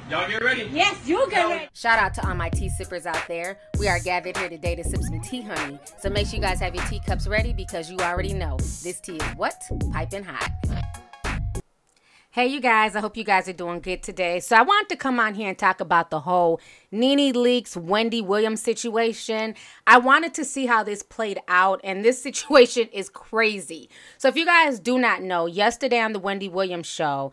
Y'all get ready? Yes, you get ready. Shout out to all my tea sippers out there. We are gathered here today to sip some tea, honey. So make sure you guys have your teacups ready because you already know this tea is what? Piping hot. Hey, you guys. I hope you guys are doing good today. So I wanted to come on here and talk about the whole NeNe Leakes Wendy Williams situation. I wanted to see how this played out, and this situation is crazy. So if you guys do not know, yesterday on the Wendy Williams show,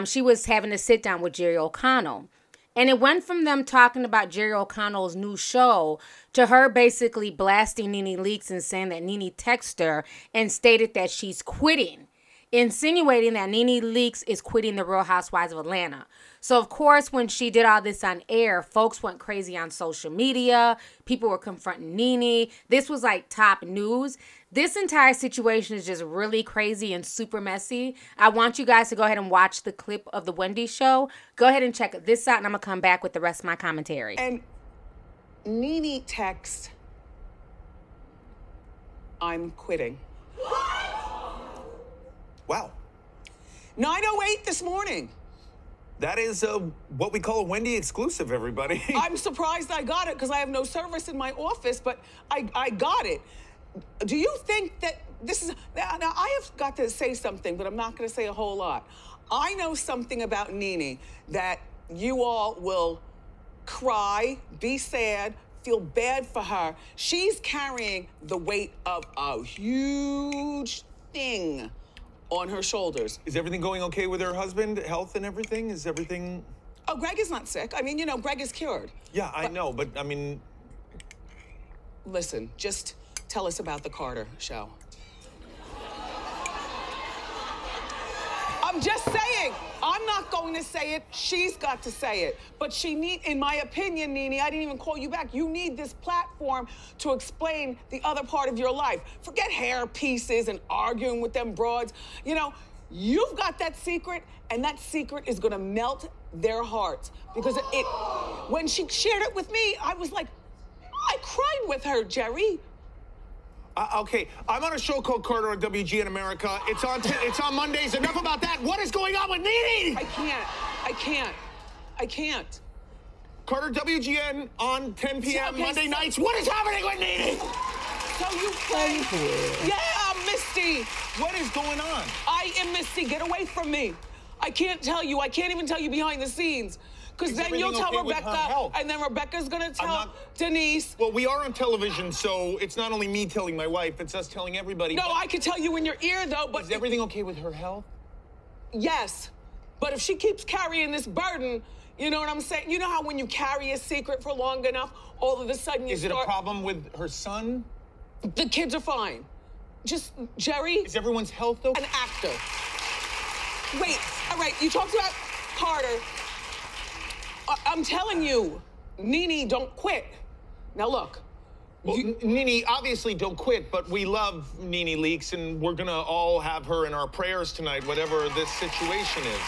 she was having a sit down with Jerry O'Connell. And it went from them talking about Jerry O'Connell's new show to her basically blasting NeNe Leakes and saying that NeNe texted her and stated that she's quitting, insinuating that NeNe Leakes is quitting the Real Housewives of Atlanta. So, of course, when she did all this on air, folks went crazy on social media. People were confronting NeNe. This was like top news. This entire situation is just really crazy and super messy. I want you guys to go ahead and watch the clip of the Wendy show. Go ahead and check this out, and I'm going to come back with the rest of my commentary. And NeNe texts, "I'm quitting." Wow. 9:08 this morning. That is what we call a Wendy exclusive, everybody. I'm surprised I got it because I have no service in my office, but I got it. Do you think that this is... Now, I have got to say something, but I'm not going to say a whole lot. I know something about NeNe that you all will cry, be sad, feel bad for her. She's carrying the weight of a huge thing on her shoulders. Is everything going okay with her husband, health and everything? Is everything... Oh, Greg is not sick. I mean, you know, Greg is cured. Yeah, I know, but I mean... Listen, just tell us about the Carter show. I'm just saying. I'm not going to say it. She's got to say it. But she need, in my opinion, NeNe, I didn't even call you back. You need this platform to explain the other part of your life. Forget hair pieces and arguing with them broads. You know, you've got that secret, and that secret is going to melt their hearts. Because when she shared it with me, I was like, I cried with her, Jerry. Okay, I'm on a show called Carter on WGN America. It's on Mondays. Enough about that. What is going on with NeNe? I can't. Carter WGN on 10 p.m. Monday nights. What is happening with NeNe? So you play. Yeah, Misty. What is going on? I am Misty. Get away from me. I can't tell you. I can't even tell you behind the scenes. Because then you'll tell Rebecca, and then Rebecca's going to tell Denise. Well, we are on television, so it's not only me telling my wife, it's us telling everybody. No, I can tell you in your ear, though, but... Is everything okay with her health? Yes. But if she keeps carrying this burden, you know what I'm saying? You know how when you carry a secret for long enough, all of a sudden you Is it a problem with her son? The kids are fine. Just, Jerry... Is everyone's health, though? An actor. Wait, all right, you talked about Carter. I'm telling you, NeNe, don't quit. Now, look. Well, NeNe, obviously don't quit, but we love NeNe Leakes, and we're going to all have her in our prayers tonight, whatever this situation is.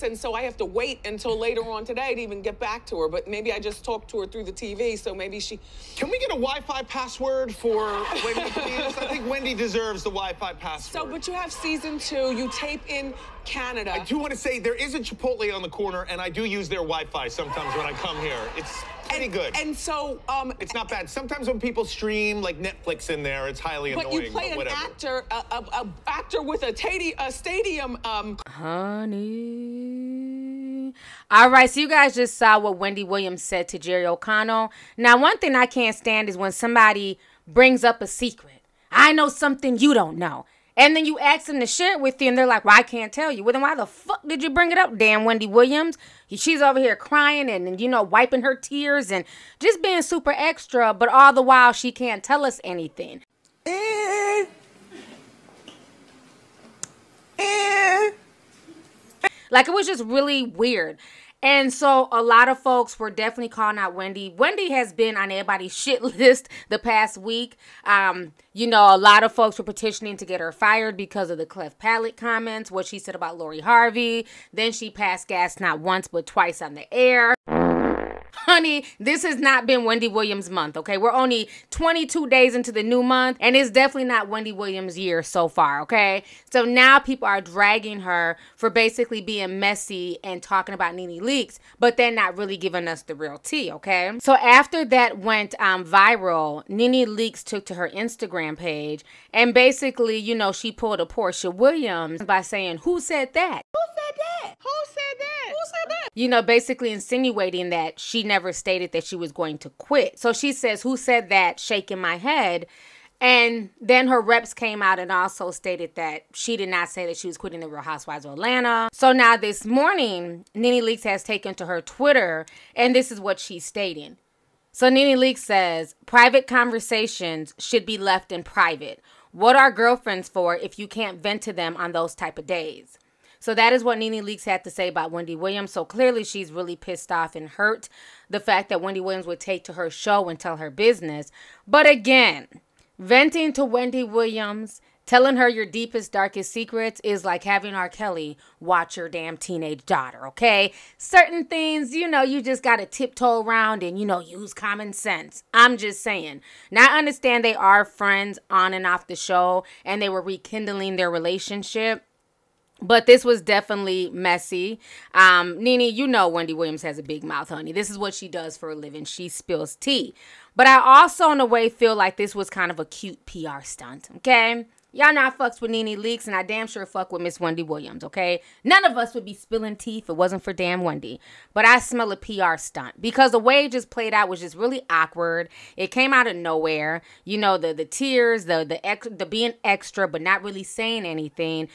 And so I have to wait until later on today to even get back to her, but maybe I just talked to her through the TV, so maybe she... Can we get a Wi-Fi password for Wendy, please? I think Wendy deserves the Wi-Fi password. So, but you have season 2, you tape in Canada. I do want to say there is a Chipotle on the corner, and I do use their Wi-Fi sometimes when I come here. It's pretty good. And so... it's not bad. Sometimes when people stream, like Netflix in there, it's highly annoying. But you play an actor, an actor with a stadium... Honey... All right, so you guys just saw what Wendy Williams said to Jerry O'Connell. Now, one thing I can't stand is when somebody brings up a secret. I know something you don't know. And then you ask them to share it with you, and they're like, well, I can't tell you. Well, then why the fuck did you bring it up, damn Wendy Williams? She's over here crying and, you know, wiping her tears and just being super extra, but all the while she can't tell us anything. Like, it was just really weird. And so a lot of folks were definitely calling out Wendy. Wendy has been on everybody's shit list the past week. You know, a lot of folks were petitioning to get her fired because of the cleft palate comments, what she said about Lori Harvey. Then she passed gas not once but twice on the air. Honey, this has not been Wendy Williams' month, okay? We're only 22 days into the new month, and it's definitely not Wendy Williams' year so far, okay? So now people are dragging her for basically being messy and talking about NeNe Leakes, but they're not really giving us the real tea, okay? So after that went viral, NeNe Leakes took to her Instagram page, and basically, you know, she pulled a Portia Williams by saying, "Who said that? Who said that? Who said that? Who said that?" You know, basically insinuating that she never stated that she was going to quit. So she says, "Who said that?" shaking my head. And then her reps came out and also stated that she did not say that she was quitting the Real Housewives of Atlanta. So now this morning, NeNe Leakes has taken to her Twitter, and this is what she's stating. So NeNe Leakes says, "Private conversations should be left in private. What are girlfriends for if you can't vent to them on those type of days?" So that is what NeNe Leakes had to say about Wendy Williams. So clearly she's really pissed off and hurt the fact that Wendy Williams would take to her show and tell her business. But again, venting to Wendy Williams, telling her your deepest, darkest secrets is like having R. Kelly watch your damn teenage daughter, okay? Certain things, you know, you just got to tiptoe around and, you know, use common sense. I'm just saying. Now, I understand they are friends on and off the show and they were rekindling their relationship. But this was definitely messy. NeNe, you know Wendy Williams has a big mouth, honey. This is what she does for a living. She spills tea. But I also, in a way, feel like this was kind of a cute PR stunt, okay? Y'all not fucks with NeNe Leakes, and I damn sure fuck with Miss Wendy Williams, okay? None of us would be spilling tea if it wasn't for damn Wendy. But I smell a PR stunt because the way it just played out was just really awkward. It came out of nowhere. You know, the tears, the being extra, but not really saying anything.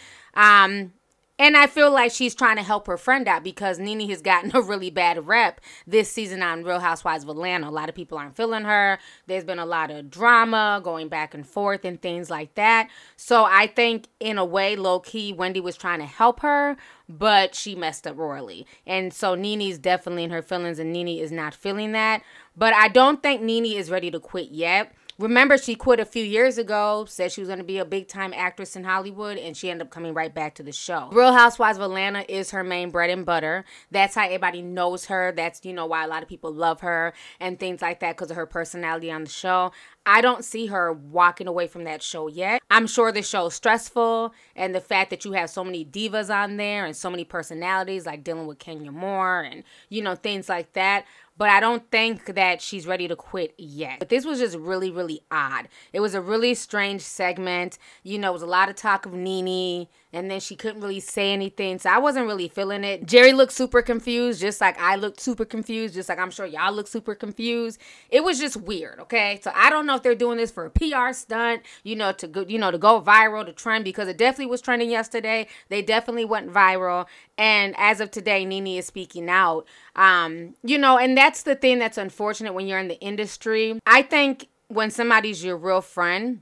And I feel like she's trying to help her friend out because NeNe has gotten a really bad rep this season on Real Housewives of Atlanta. A lot of people aren't feeling her. There's been a lot of drama going back and forth and things like that. So I think in a way, low-key, Wendy was trying to help her, but she messed up royally. And so NeNe's definitely in her feelings and NeNe is not feeling that. But I don't think NeNe is ready to quit yet. Remember, she quit a few years ago, said she was going to be a big-time actress in Hollywood, and she ended up coming right back to the show. Real Housewives of Atlanta is her main bread and butter. That's how everybody knows her. That's, you know, why a lot of people love her and things like that because of her personality on the show. I don't see her walking away from that show yet. I'm sure the show is stressful, and the fact that you have so many divas on there and so many personalities, like dealing with Kenya Moore and, you know, things like that. But I don't think that she's ready to quit yet. But this was just really, really odd. It was a really strange segment. You know, it was a lot of talk of NeNe, and then she couldn't really say anything. So I wasn't really feeling it. Jerry looked super confused, just like I looked super confused, just like I'm sure y'all look super confused. It was just weird, okay? So I don't know if they're doing this for a PR stunt, you know, to go viral, to trend, because it definitely was trending yesterday. They definitely went viral. And as of today, NeNe is speaking out. You know, and that's the thing that's unfortunate when you're in the industry. I think when somebody's your real friend,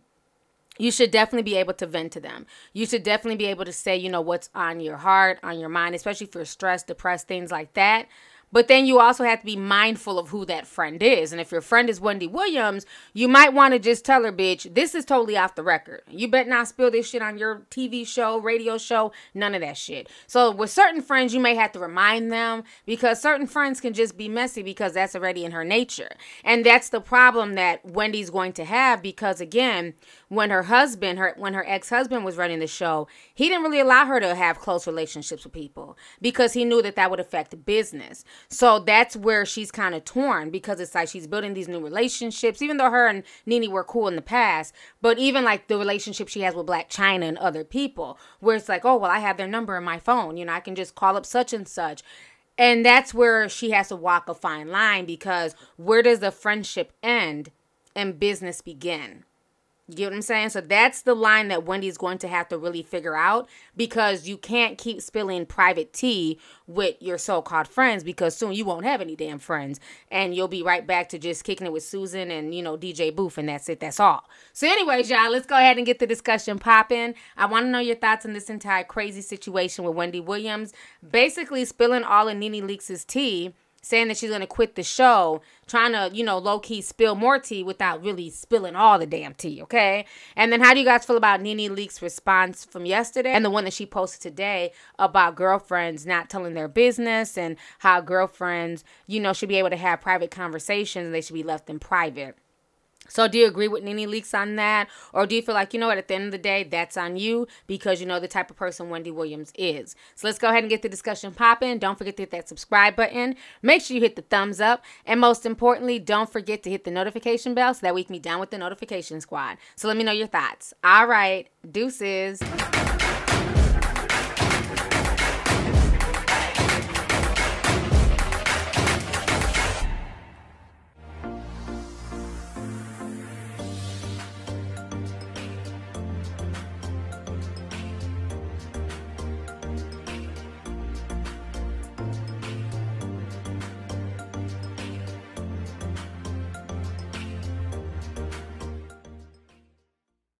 you should definitely be able to vent to them. You should definitely be able to say, you know, what's on your heart, on your mind, especially if you're stressed, depressed, things like that. But then you also have to be mindful of who that friend is. And if your friend is Wendy Williams, you might want to just tell her, bitch, this is totally off the record. You better not spill this shit on your TV show, radio show, none of that shit. So with certain friends, you may have to remind them because certain friends can just be messy because that's already in her nature. And that's the problem that Wendy's going to have because, again, when her ex-husband was running the show, he didn't really allow her to have close relationships with people because he knew that that would affect business. So that's where she's kind of torn because it's like she's building these new relationships, even though her and NeNe were cool in the past. But even like the relationship she has with Blac Chyna and other people, where it's like, oh, well, I have their number in my phone. You know, I can just call up such and such. And that's where she has to walk a fine line because where does the friendship end and business begin? You get what I'm saying? So that's the line that Wendy's going to have to really figure out because you can't keep spilling private tea with your so-called friends because soon you won't have any damn friends and you'll be right back to just kicking it with Susan and, you know, DJ Booth and that's it. That's all. So anyways, y'all, let's go ahead and get the discussion popping. I want to know your thoughts on this entire crazy situation with Wendy Williams basically spilling all of NeNe Leakes' tea, saying that she's going to quit the show, trying to, you know, low-key spill more tea without really spilling all the damn tea, okay? And then how do you guys feel about NeNe Leakes' response from yesterday and the one that she posted today about girlfriends not telling their business and how girlfriends, you know, should be able to have private conversations and they should be left in private? So do you agree with NeNe Leakes on that? Or do you feel like, you know what, at the end of the day, that's on you because you know the type of person Wendy Williams is? So let's go ahead and get the discussion popping. Don't forget to hit that subscribe button. Make sure you hit the thumbs up. And most importantly, don't forget to hit the notification bell so that we can be down with the notification squad. So let me know your thoughts. All right. Deuces.